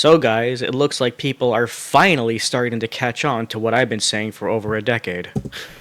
So, guys, it looks like people are finally starting to catch on to what I've been saying for over a decade.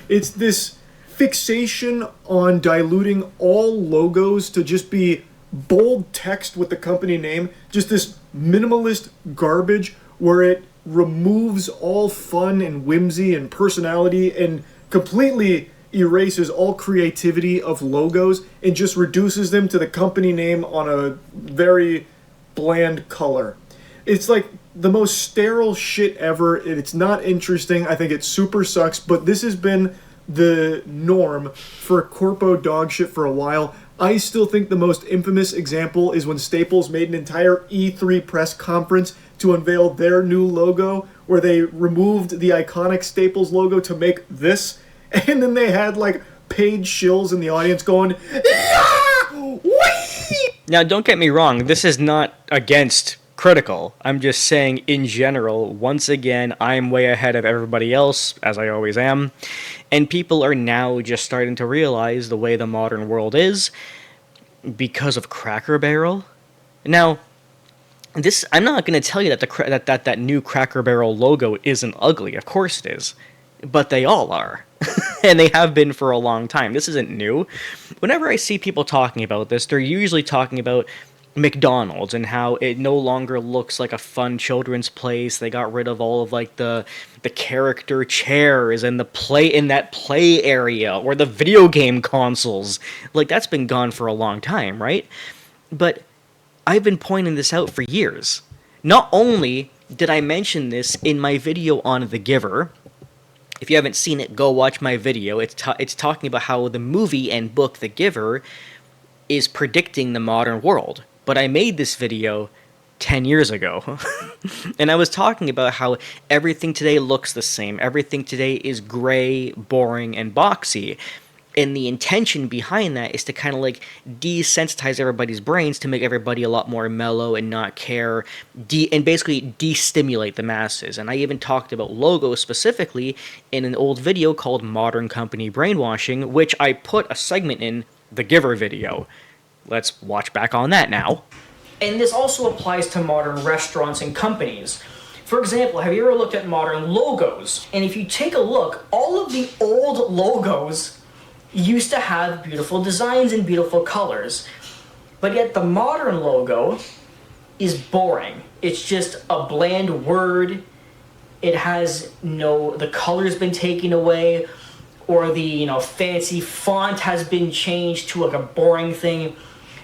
It's this fixation on diluting all logos to just be bold text with the company name, just this minimalist garbage where it removes all fun and whimsy and personality and completely erases all creativity of logos and just reduces them to the company name on a very bland color. It's like the most sterile shit ever. It's not interesting. I think it super sucks, but this has been the norm for corpo dog shit for a while. I still think the most infamous example is when Staples made an entire E3 press conference to unveil their new logo, where they removed the iconic Staples logo to make this, and then they had like paid shills in the audience going, "Yeah! Wee!" Now, don't get me wrong, this is not against critical. I'm just saying, in general, once again, I'm way ahead of everybody else, as I always am, and people are now just starting to realize the way the modern world is because of Cracker Barrel. Now, this I'm not going to tell you that that new Cracker Barrel logo isn't ugly. Of course it is, but they all are. And they have been for a long time. This isn't new. Whenever I see people talking about this, they're usually talking about McDonald's and how it no longer looks like a fun children's place. They got rid of all of like the character chairs and the play in that play area or the video game consoles. Like that's been gone for a long time, right? But I've been pointing this out for years. Not only did I mention this in my video on The Giver. If you haven't seen it, go watch my video. It's talking about how the movie and book The Giver is predicting the modern world. But I made this video 10 years ago. And I was talking about how everything today looks the same. Everything today is gray, boring, and boxy. And the intention behind that is to kind of like desensitize everybody's brains to make everybody a lot more mellow and not care, and basically destimulate the masses. And I even talked about logos specifically in an old video called Modern Company Brainwashing, which I put a segment in the Giver video. Let's watch back on that now. And this also applies to modern restaurants and companies. For example, have you ever looked at modern logos? And if you take a look, all of the old logos used to have beautiful designs and beautiful colors. But yet the modern logo is boring. It's just a bland word. It has the color's been taken away, or the fancy font has been changed to like a boring thing.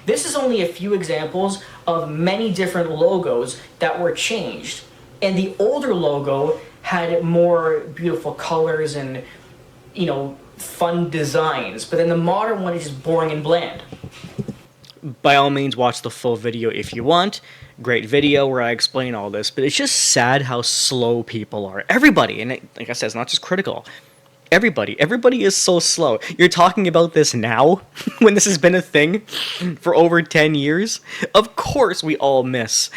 This is only a few examples of many different logos that were changed. And the older logo had more beautiful colors and, fun designs. But then the modern one is just boring and bland. By all means, watch the full video if you want. Great video where I explain all this. But it's just sad how slow people are. Everybody, and like I said, it's not just critical. Everybody is so slow. You're talking about this now, when this has been a thing for over 10 years? Of course we all miss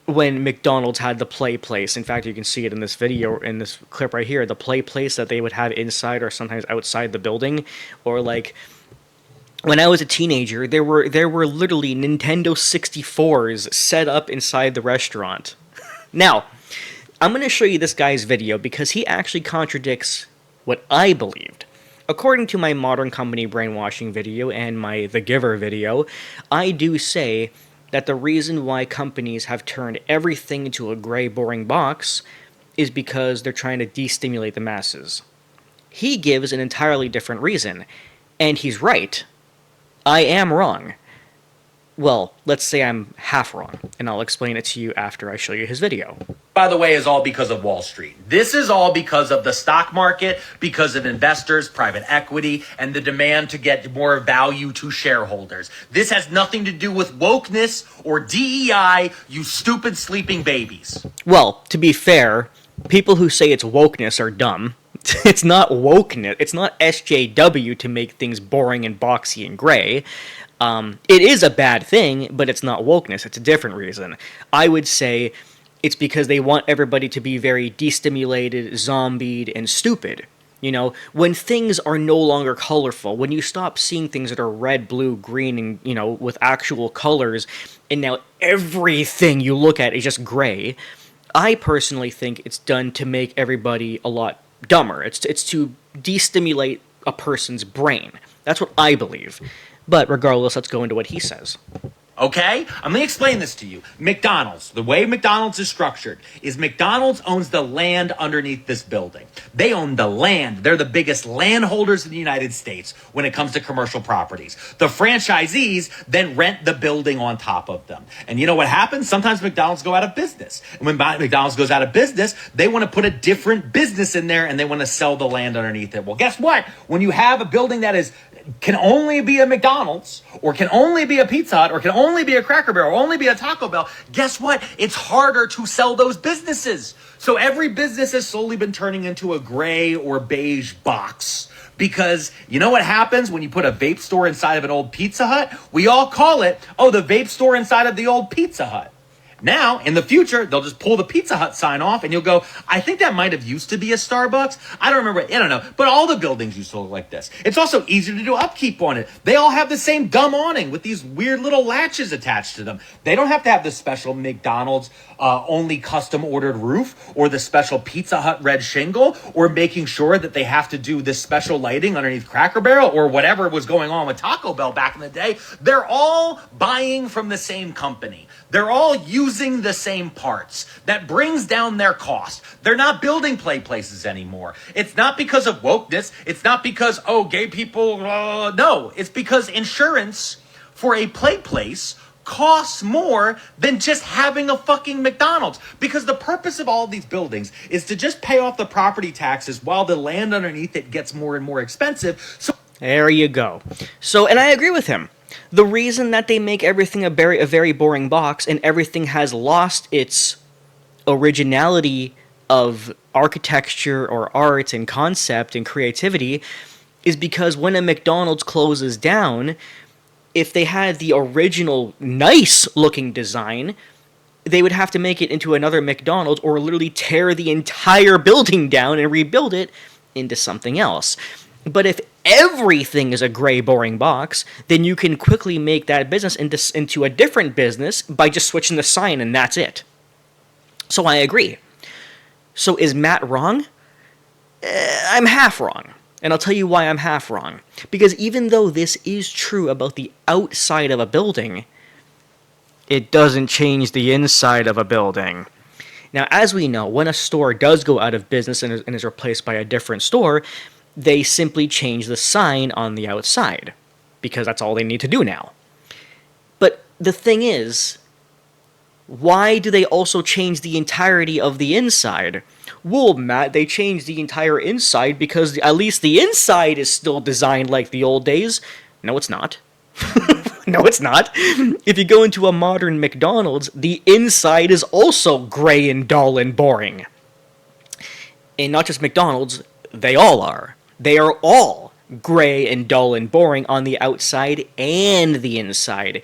when McDonald's had the play place. In fact, you can see it in this video, in this clip right here, the play place that they would have inside or sometimes outside the building. Or like, when I was a teenager, there were literally Nintendo 64s set up inside the restaurant. Now, I'm going to show you this guy's video because he actually contradicts what I believed. According to my Modern Company Brainwashing video and my The Giver video, I do say that the reason why companies have turned everything into a gray, boring box is because they're trying to destimulate the masses. He gives an entirely different reason, and he's right. I am wrong. Well, let's say I'm half wrong, and I'll explain it to you after I show you his video. By the way, is all because of Wall Street. This is all because of the stock market, because of investors, private equity, and the demand to get more value to shareholders. This has nothing to do with wokeness or DEI, you stupid sleeping babies. Well, to be fair, people who say it's wokeness are dumb. It's not wokeness. It's not SJW to make things boring and boxy and gray. It is a bad thing, but it's not wokeness. It's a different reason. I would say it's because they want everybody to be very destimulated, zombied, and stupid. You know, when things are no longer colorful, when you stop seeing things that are red, blue, green, and, you know, with actual colors, and now everything you look at is just gray, I personally think it's done to make everybody a lot dumber. It's to destimulate a person's brain. That's what I believe. But regardless, let's go into what he says. Okay? I'm going to explain this to you. McDonald's, the way McDonald's is structured is McDonald's owns the land underneath this building. They own the land. They're the biggest landholders in the United States when it comes to commercial properties. The franchisees then rent the building on top of them. And you know what happens? Sometimes McDonald's go out of business. And when McDonald's goes out of business, they want to put a different business in there and they want to sell the land underneath it. Well, guess what? When you have a building that can only be a McDonald's, or can only be a Pizza Hut, or can only be a Cracker Barrel, or only be a Taco Bell, guess what? It's harder to sell those businesses. So every business has slowly been turning into a gray or beige box. Because you know what happens when you put a vape store inside of an old Pizza Hut? We all call it, oh, the vape store inside of the old Pizza Hut. Now, in the future, they'll just pull the Pizza Hut sign off and you'll go, I think that might have used to be a Starbucks. I don't remember. I don't know. But all the buildings used to look like this. It's also easier to do upkeep on it. They all have the same dumb awning with these weird little latches attached to them. They don't have to have the special McDonald's only custom ordered roof, or the special Pizza Hut red shingle, or making sure that they have to do this special lighting underneath Cracker Barrel, or whatever was going on with Taco Bell back in the day. They're all buying from the same company. They're all using the same parts. That brings down their cost. They're not building play places anymore. It's not because of wokeness. It's not because, oh, gay people, no. It's because insurance for a play place costs more than just having a fucking McDonald's. Because the purpose of all of these buildings is to just pay off the property taxes while the land underneath it gets more and more expensive. So There you go. So, and I agree with him. The reason that they make everything a very boring box and everything has lost its originality of architecture or art and concept and creativity is because when a McDonald's closes down, if they had the original nice looking design, they would have to make it into another McDonald's or literally tear the entire building down and rebuild it into something else. But if everything is a gray, boring box, then you can quickly make that business into a different business by just switching the sign, and that's it. So I agree. So is Matt wrong? I'm half wrong. And I'll tell you why I'm half wrong. Because even though this is true about the outside of a building, it doesn't change the inside of a building. Now, as we know, when a store does go out of business and is replaced by a different store, they simply change the sign on the outside, because that's all they need to do now. But the thing is, why do they also change the entirety of the inside? Well, Matt, they changed the entire inside because at least the inside is still designed like the old days. No, it's not. No, it's not. If you go into a modern McDonald's, the inside is also gray and dull and boring. And not just McDonald's, they all are. They are all gray and dull and boring on the outside and the inside.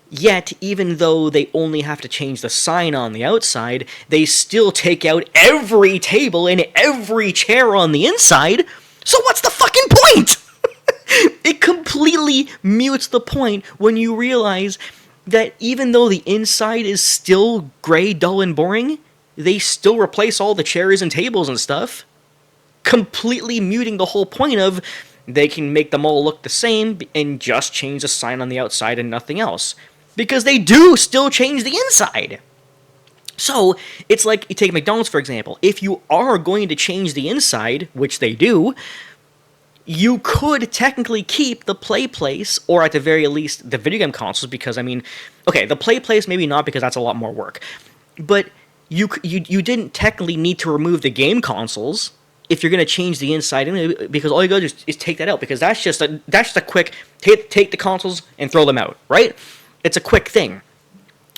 Yet, even though they only have to change the sign on the outside, they still take out every table and every chair on the inside. So what's the fucking point? It completely mutes the point when you realize that even though the inside is still gray, dull, and boring, they still replace all the chairs and tables and stuff, completely muting the whole point of they can make them all look the same and just change the sign on the outside and nothing else. Because they do still change the inside. So, it's like, you take McDonald's for example. If you are going to change the inside, which they do, you could technically keep the play place, or at the very least, the video game consoles, because, I mean, okay, the play place maybe not, because that's a lot more work. But you didn't technically need to remove the game consoles if you're going to change the inside, because all you gotta do is take that out, because that's just a quick, take the consoles and throw them out, right? It's a quick thing.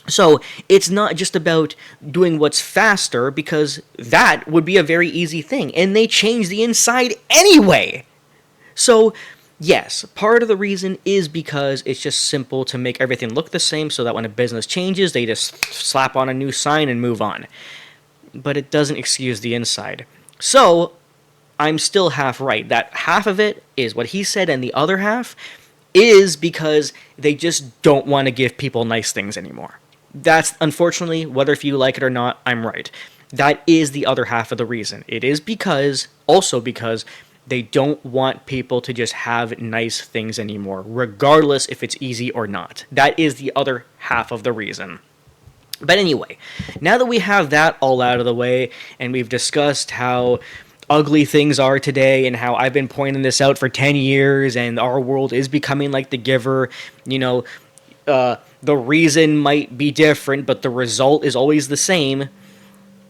So, it's not just about doing what's faster, because that would be a very easy thing, and they change the inside anyway! So, yes, part of the reason is because it's just simple to make everything look the same, so that when a business changes, they just slap on a new sign and move on. But it doesn't excuse the inside. So, I'm still half right. That half of it is what he said, and the other half is because they just don't want to give people nice things anymore. That's, unfortunately, whether if you like it or not, I'm right. That is the other half of the reason. It is also because they don't want people to just have nice things anymore, regardless if it's easy or not. That is the other half of the reason. But anyway, now that we have that all out of the way, and we've discussed how ugly things are today, and how I've been pointing this out for 10 years, and our world is becoming like The Giver, the reason might be different, but the result is always the same.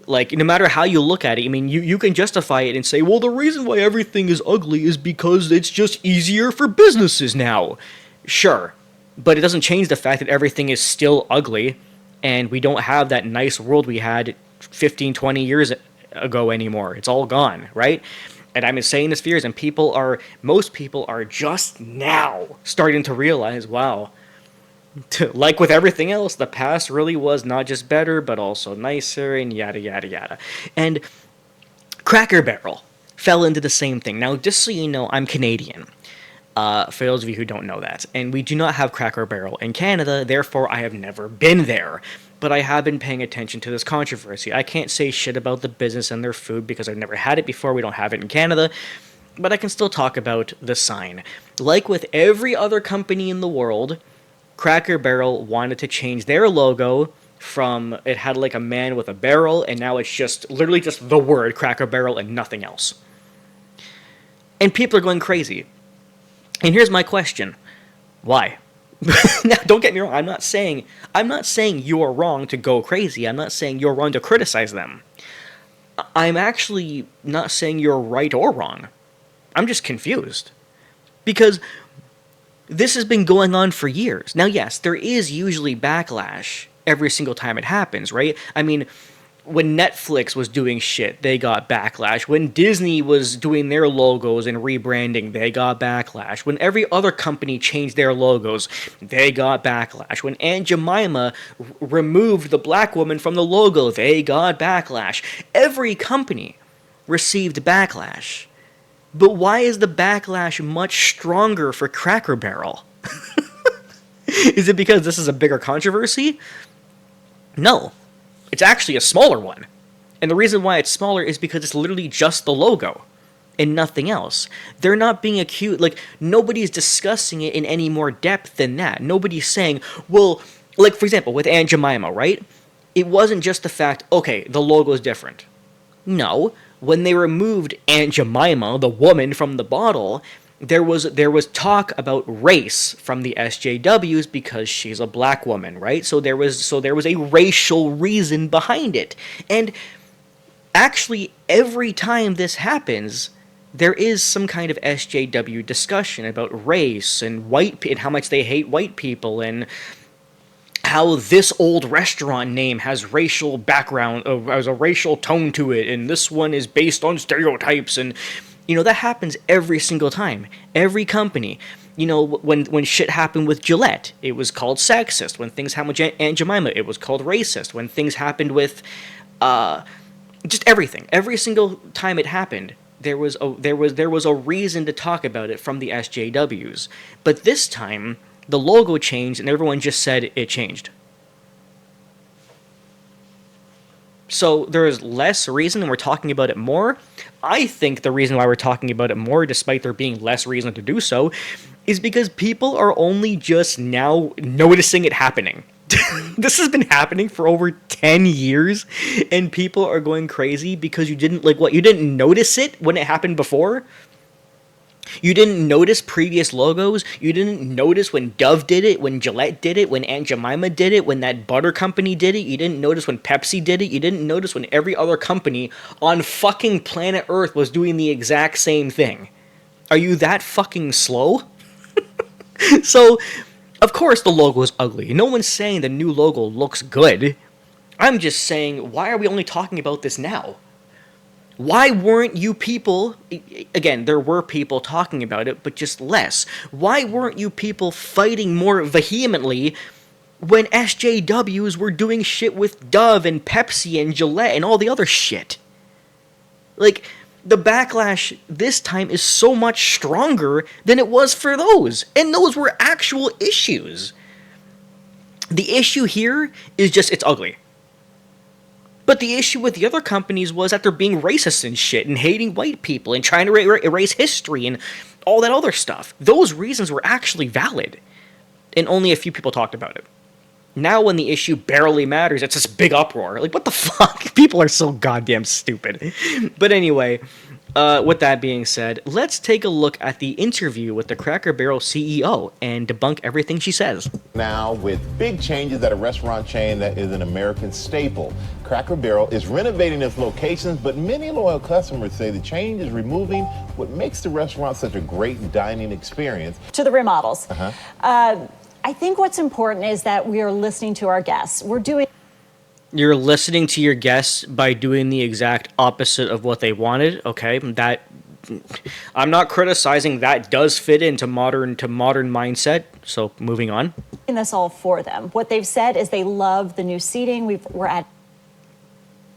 Like, no matter how you look at it, I mean, you can justify it and say, well, the reason why everything is ugly is because it's just easier for businesses now. Sure, but it doesn't change the fact that everything is still ugly, and we don't have that nice world we had 15, 20 years ago anymore. It's all gone, right? And I've been saying this for years, and most people are just now starting to realize, wow, like with everything else, the past really was not just better, but also nicer, and yada, yada, yada. And Cracker Barrel fell into the same thing. Now, just so you know, I'm Canadian. For those of you who don't know that. And we do not have Cracker Barrel in Canada, therefore I have never been there. But I have been paying attention to this controversy. I can't say shit about the business and their food because I've never had it before. We don't have it in Canada. But I can still talk about the sign. Like with every other company in the world, Cracker Barrel wanted to change their logo from, it had like a man with a barrel, and now it's just literally just the word Cracker Barrel and nothing else. And people are going crazy. And here's my question. Why? Now, don't get me wrong. I'm not saying you're wrong to go crazy. I'm not saying you're wrong to criticize them. I'm actually not saying you're right or wrong. I'm just confused. Because this has been going on for years. Now, yes, there is usually backlash every single time it happens, right? I mean, when Netflix was doing shit, they got backlash. When Disney was doing their logos and rebranding, they got backlash. When every other company changed their logos, they got backlash. When Aunt Jemima removed the black woman from the logo, they got backlash. Every company received backlash. But why is the backlash much stronger for Cracker Barrel? Is it because this is a bigger controversy? No. It's actually a smaller one. And the reason why it's smaller is because it's literally just the logo and nothing else. They're not being accused, like, nobody's discussing it in any more depth than that. Nobody's saying, well, like, for example, with Aunt Jemima, right? It wasn't just the fact, okay, the logo is different. No. When they removed Aunt Jemima, the woman, from the bottle, there was talk about race from the SJWs because she's a black woman, right? So there was a racial reason behind it. And actually, every time this happens, there is some kind of SJW discussion about race and and how much they hate white people, and how this old restaurant name has racial background, has a racial tone to it, and this one is based on stereotypes, and that happens every single time. Every company. When shit happened with Gillette, it was called sexist. When things happened with Aunt Jemima, it was called racist. When things happened with just everything, every single time it happened, there was a reason to talk about it from the SJWs. But this time, the logo changed, and everyone just said it changed. So there is less reason, and we're talking about it more. I think the reason why we're talking about it more, despite there being less reason to do so, is because people are only just now noticing it happening. This has been happening for over 10 years, and people are going crazy because you didn't notice it when it happened before? You didn't notice previous logos? You didn't notice when Dove did it, when Gillette did it, when Aunt Jemima did it, when that butter company did it? You didn't notice when Pepsi did it? You didn't notice when every other company on fucking planet Earth was doing the exact same thing? Are you that fucking slow? So, of course the logo is ugly. No one's saying the new logo looks good. I'm just saying, why are we only talking about this now? Why weren't you people, again, there were people talking about it, but just less. Why weren't you people fighting more vehemently when SJWs were doing shit with Dove and Pepsi and Gillette and all the other shit? Like, The backlash this time is so much stronger than it was for those. And those were actual issues. The issue here is just it's ugly. But the issue with the other companies was that they're being racist and shit and hating white people and trying to erase history and all that other stuff. Those reasons were actually valid. And only a few people talked about it. Now when the issue barely matters, it's this big uproar. Like, what the fuck? People are so goddamn stupid. But anyway, with that being said, let's take a look at the interview with the Cracker Barrel CEO and debunk everything she says. Now, with big changes at a restaurant chain that is an American staple, Cracker Barrel is renovating its locations, but many loyal customers say the change is removing what makes the restaurant such a great dining experience. To the remodels. I think what's important is that we are listening to our guests. You're listening to your guests by doing the exact opposite of what they wanted. Okay, that I'm not criticizing. That does fit into modern mindset. So moving on. This all for them. What they've said is they love the new seating. We're at.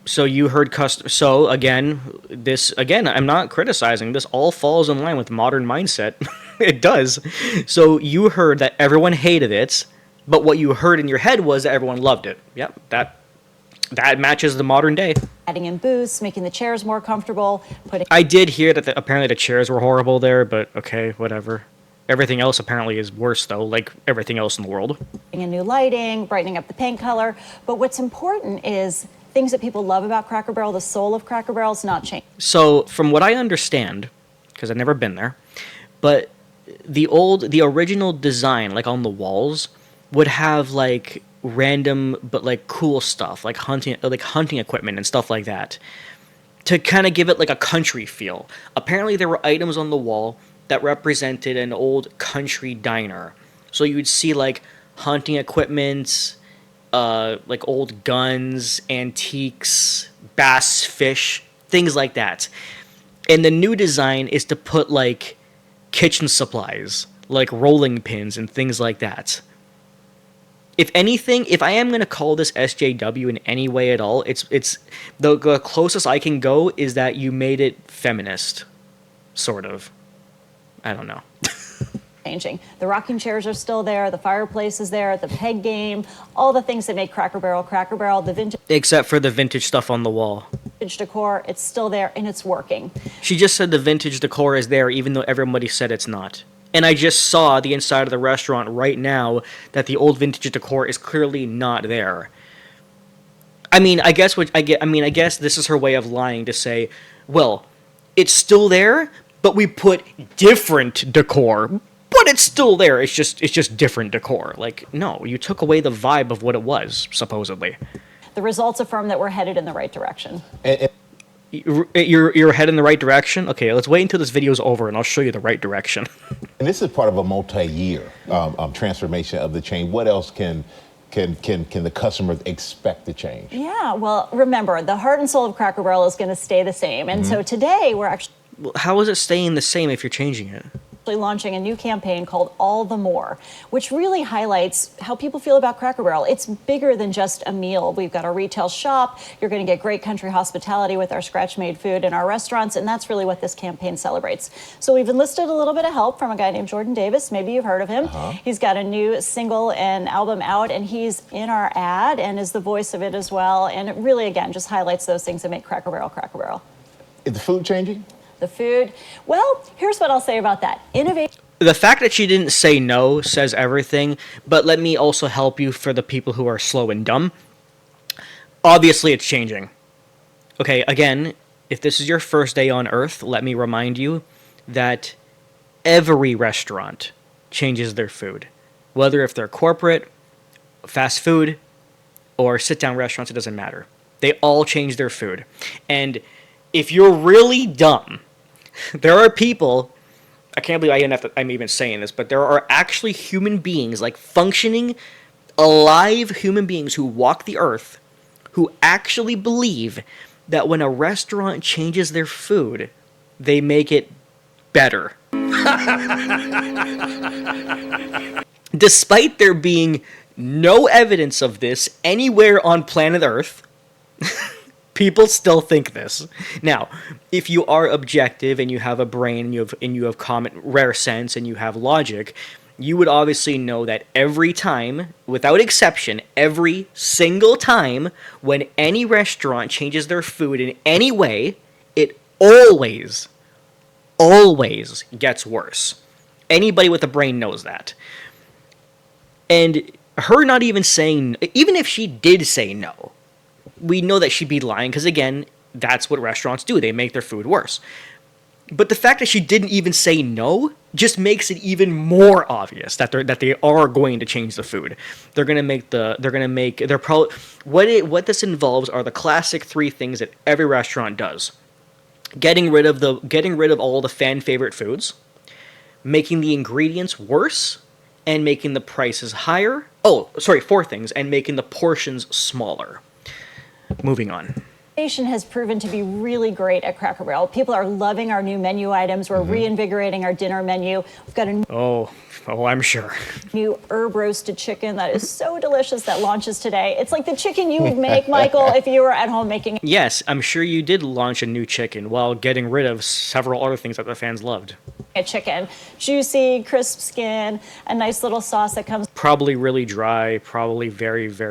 So you heard So again, I'm not criticizing. This all falls in line with modern mindset. It does. So you heard that everyone hated it, but what you heard in your head was that everyone loved it. Yep, that matches the modern day. Adding in booths, making the chairs more comfortable. I did hear that apparently the chairs were horrible there, but okay, whatever. Everything else apparently is worse, though, like everything else in the world. In new lighting, brightening up the paint color. But what's important is things that people love about Cracker Barrel, the soul of Cracker Barrel, is not changing. So, from what I understand, because I've never been there, but the original design, like on the walls, would have like random but like cool stuff, like hunting equipment and stuff like that, to kind of give it like a country feel. Apparently, there were items on the wall that represented an old country diner. So you would see like hunting equipment, like old guns, antiques, bass fish, things like that. And the new design is to put like kitchen supplies, like rolling pins and things like that. If anything, if I am going to call this SJW in any way at all, it's the closest I can go is that you made it feminist, sort of. I don't know. Changing. The rocking chairs are still there. The fireplace is there. The peg game. All the things that make Cracker Barrel. The vintage. Except for the vintage stuff on the wall. Vintage decor. It's still there and it's working. She just said the vintage decor is there, even though everybody said it's not. And I just saw the inside of the restaurant right now that the old vintage decor is clearly not there. I guess this is her way of lying to say, well, it's still there, but we put different decor. But it's still there. It's just different decor. Like, no, you took away the vibe of what it was, supposedly. The results affirm that we're headed in the right direction. You're headed in the right direction? Okay, let's wait until this video's over and I'll show you the right direction. And this is part of a multi-year transformation of the chain. What else can the customers expect to change? Yeah, well, remember, the heart and soul of Cracker Barrel is going to stay the same. And so today we're actually... Well, how is it staying the same if you're changing it? Launching a new campaign called All the More, which really highlights how people feel about Cracker Barrel. It's bigger than just a meal. We've got a retail shop. You're going to get great country hospitality with our scratch-made food in our restaurants, and that's really what this campaign celebrates. So we've enlisted a little bit of help from a guy named Jordan Davis. Maybe you've heard of him. He's got a new single and album out, and he's in our ad and is the voice of it as well. And it really, again, just highlights those things that make Cracker Barrel Cracker Barrel. Is the food changing? The food. Well, here's what I'll say about that. Innovation. The fact that she didn't say no says everything, but let me also help you for the people who are slow and dumb. Obviously, it's changing. Okay, again, if this is your first day on Earth, let me remind you that every restaurant changes their food. Whether if they're corporate, fast food, or sit-down restaurants, it doesn't matter. They all change their food. And if you're really dumb, there are people, I can't believe I'm even saying this, but there are actually human beings, like functioning, alive human beings who walk the earth, who actually believe that when a restaurant changes their food, they make it better. Despite there being no evidence of this anywhere on planet Earth, People still think this. Now, if you are objective and you have a brain and you have common rare sense and you have logic, you would obviously know that every time, without exception, every single time when any restaurant changes their food in any way, it always gets worse. Anybody with a brain knows that. And her not even saying, even if she did say no, we know that she'd be lying because, again, that's what restaurants do. They make their food worse. But the fact that she didn't even say no just makes it even more obvious that they are going to change the food. What this involves are the classic three things that every restaurant does: getting rid of all the fan favorite foods, making the ingredients worse, and making the prices higher. Oh, sorry, four things, and making the portions smaller. Moving on. Innovation has proven to be really great at Cracker Barrel. People are loving our new menu items. We're reinvigorating our dinner menu. We've got a Oh, I'm sure. new herb roasted chicken that is so delicious that launches today. It's like the chicken you would make, Michael, if you were at home making Yes, I'm sure you did launch a new chicken while getting rid of several other things that the fans loved. a chicken. Juicy, crisp skin, a nice little sauce that comes Probably really dry, probably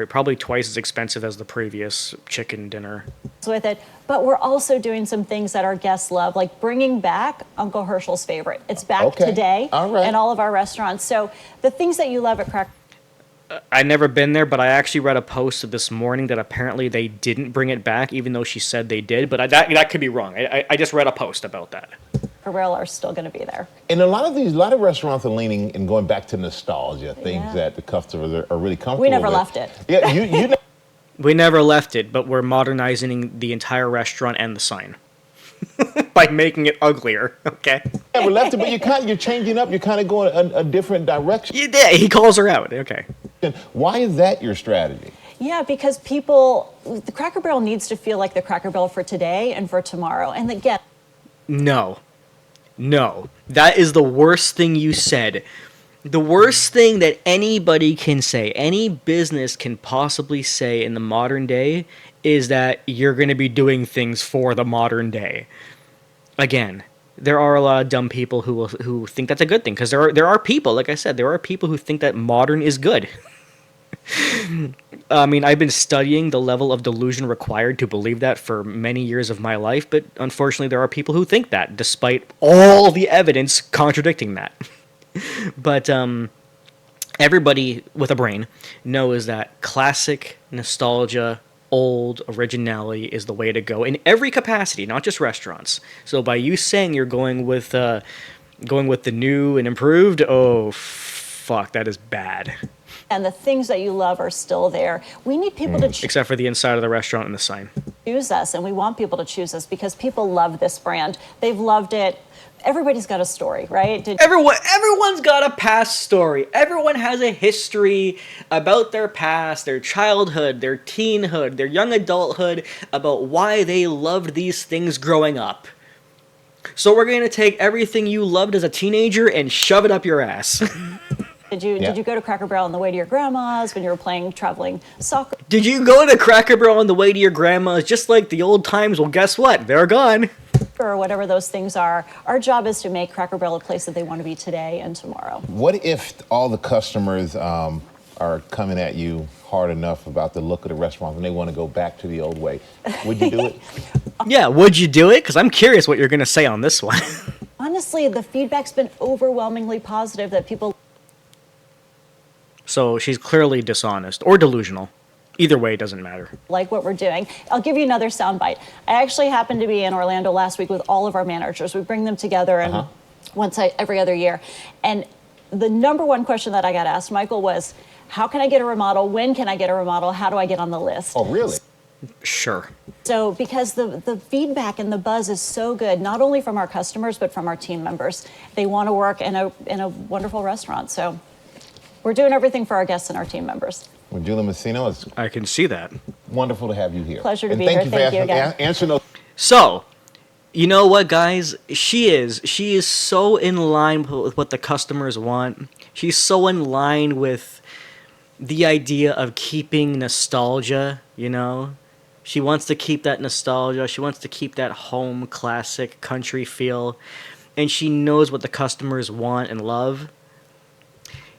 probably twice as expensive as the previous chicken dinner. with it. But we're also doing some things that our guests love, like bringing back Uncle Herschel's favorite. It's back Okay. today All right. in all of our restaurants. So the things that you love at Cracker I never been there, but I actually read a post this morning that apparently they didn't bring it back, even though she said they did. But that could be wrong. I just read a post about that. Barrel are still going to be there. And a lot of restaurants are leaning and going back to nostalgia, things Yeah. that the customers are really comfortable We never with. left it. Yeah, you We never left it, but we're modernizing the entire restaurant and the sign by making it uglier. Okay. never left it, but you're changing up. You're kind of going a different direction. Yeah, he calls her out. Okay. Why is that your strategy? Yeah, because the Cracker Barrel needs to feel like the Cracker Barrel for today and for tomorrow. And again, No. That is the worst thing you said. The worst thing that anybody can say, any business can possibly say in the modern day, is that you're going to be doing things for the modern day. Again, there are a lot of dumb people who think that's a good thing, because there are people, like I said, there are people who think that modern is good. I mean, I've been studying the level of delusion required to believe that for many years of my life, but unfortunately there are people who think that, despite all the evidence contradicting that. But everybody with a brain knows that classic nostalgia, old originality is the way to go in every capacity, not just restaurants. So by you saying you're going with the new and improved, oh fuck, that is bad. and the things that you love are still there. We need people to Except for the inside of the restaurant and the sign. choose us, and we want people to choose us because people love this brand. They've loved it. Everybody's got a story, right? Everyone's got a past story. Everyone has a history about their past, their childhood, their teenhood, their young adulthood, about why they loved these things growing up. So we're going to take everything you loved as a teenager and shove it up your ass. Did you go to Cracker Barrel on the way to your grandma's when you were playing traveling soccer? Did you go to Cracker Barrel on the way to your grandma's just like the old times? Well, guess what? They're gone. Or whatever those things are. Our job is to make Cracker Barrel a place that they want to be today and tomorrow. What if all the customers are coming at you hard enough about the look of the restaurant and they want to go back to the old way? Would you do it? Yeah, would you do it? Because I'm curious what you're going to say on this one. Honestly, the feedback's been overwhelmingly positive that people So she's clearly dishonest or delusional. Either way, it doesn't matter. like what we're doing. I'll give you another soundbite. I actually happened to be in Orlando last week with all of our managers. We bring them together and every other year. And the number one question that I got asked, Michael, was, how can I get a remodel? When can I get a remodel? How do I get on the list? Oh, really? Sure. So because the feedback and the buzz is so good, not only from our customers, but from our team members. They want to work in a wonderful restaurant. So we're doing everything for our guests and our team members. Well, Julie Messino, it's I can see that. wonderful to have you here. Pleasure to and be thank here. You Thank you for again. answering those. So, you know what, guys? She is so in line with what the customers want. She's so in line with the idea of keeping nostalgia, you know? She wants to keep that nostalgia. She wants to keep that home classic country feel. And she knows what the customers want and love.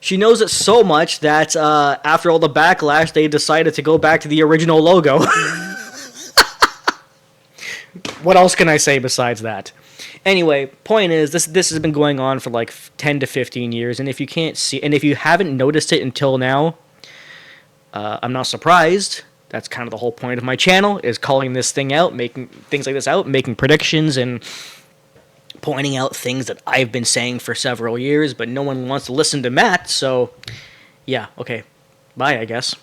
She knows it so much that after all the backlash, they decided to go back to the original logo. What else can I say besides that? Anyway, point is, this has been going on for like 10 to 15 years, and if you can't see, and if you haven't noticed it until now, I'm not surprised. That's kind of the whole point of my channel, is calling this thing out, making things like this out, making predictions, and pointing out things that I've been saying for several years, but no one wants to listen to Matt, so yeah, okay. Bye, I guess.